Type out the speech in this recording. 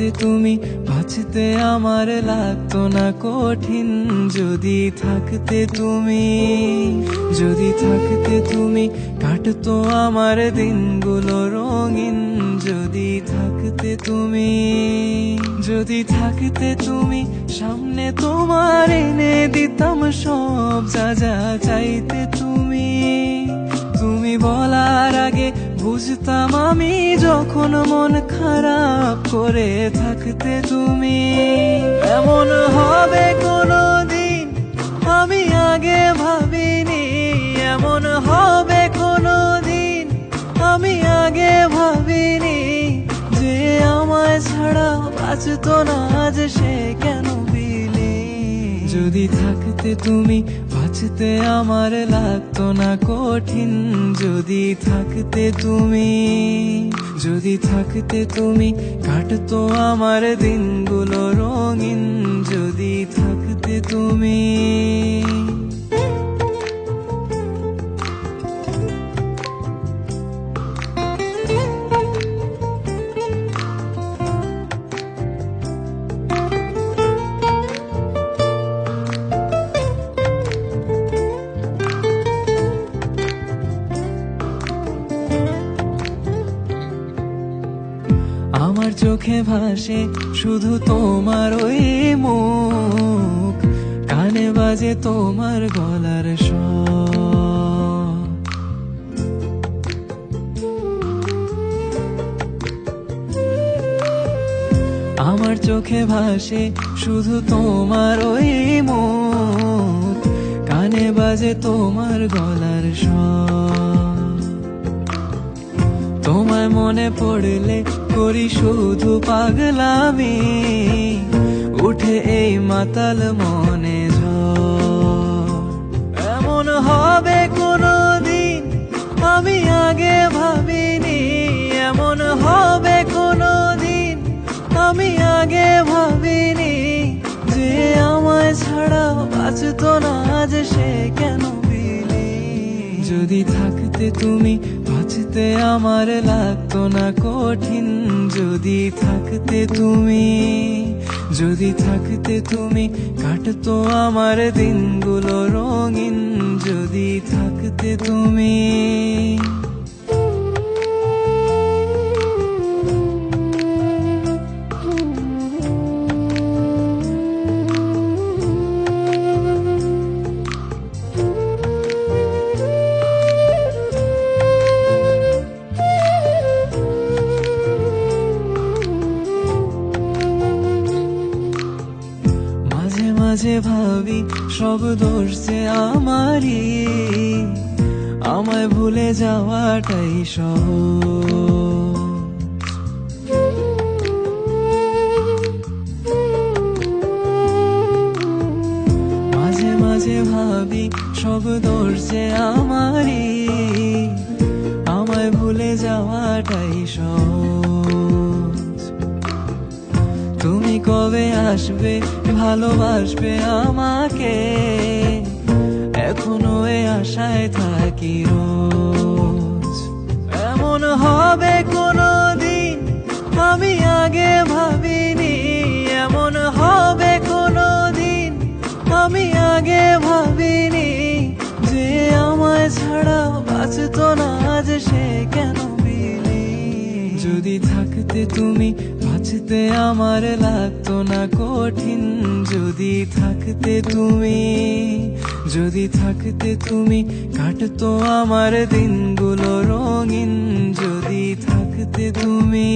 থাকতে তুমি বাঁচতে আমার লাগতো না কঠিন। যদি থাকতে তুমি, যদি থাকতে তুমি কাটতো আমার দিনগুলো রঙিন। যদি থাকতে তুমি, যদি থাকতে তুমি সামনে তোমার এনে দিতাম সব যা যা চাইতে তুমি। তুমি বলার আগে বুঝতাম আমি যখন মন খারাপ করে থাকতে তুমি। এমন হবে কোনোদিন আমি আগে ভাবিনি, এমন হবে কোনোদিন আমি আগে ভাবিনি। যে আমায় ছাড়া বাঁচতো না আজ সে কেন বিলি। যদি থাকতে তুমি বাঁচতে আমার লাগতো না কঠিন। যদি থাকতে তুমি, যদি থাকতে তুমি কাটতো আমার দিনগুলো রঙিন। যদি থাকতে তুমি। আমার চোখে ভাসে শুধু তোমার ওই মুখ, কানে বাজে তোমার গলার স্বর। আমার চোখে ভাসে শুধু তোমার ওই মুখ, কানে বাজে তোমার গলার স্বর। তোমায় মনে পড়লে করি শুধু পাগলামি, উঠে এই মাতাল মনে ঝড়। এমন হবে কোনোদিন আমি আগে ভাবিনি, এমন হবে কোনোদিন আমি আগে ভাবিনি। যে আমায় ছাড়া বাঁচতো না আজ সে কেন বিলি। যদি থাকতে তুমি বাঁচতে আমার লাগতো না কঠিন। যদি থাকতে তুমি, যদি থাকতে তুমি কাটতো আমার দিনগুলো রঙিন। যদি থাকতে তুমি। মাঝে ভাবি সব দোষ যে আমারই, আমায় ভুলে যাওয়াটাই সহজ। মাঝে মাঝে ভাবি সব দোষ যে আমারই, আমায় ভুলে যাওয়াটাই সহজ। তুমি কবে আসবে ভালোবাসবে আমাকে, এখনো এ আশায় থাকি রোজ। এমন হবে কোনোদিন আমি আগে ভাবিনি, এমন হবে কোনোদিন আমি আগে ভাবিনি। যে আমায় ছাড়া বাঁচতো না আজ সে কেন বিলি। যদি থাকতে তুমি বাঁচতে আমার লাগতো না কঠিন। যদি থাকতে তুমি, যদি থাকতে তুমি কাটতো আমার দিনগুলো রঙিন। যদি থাকতে তুমি।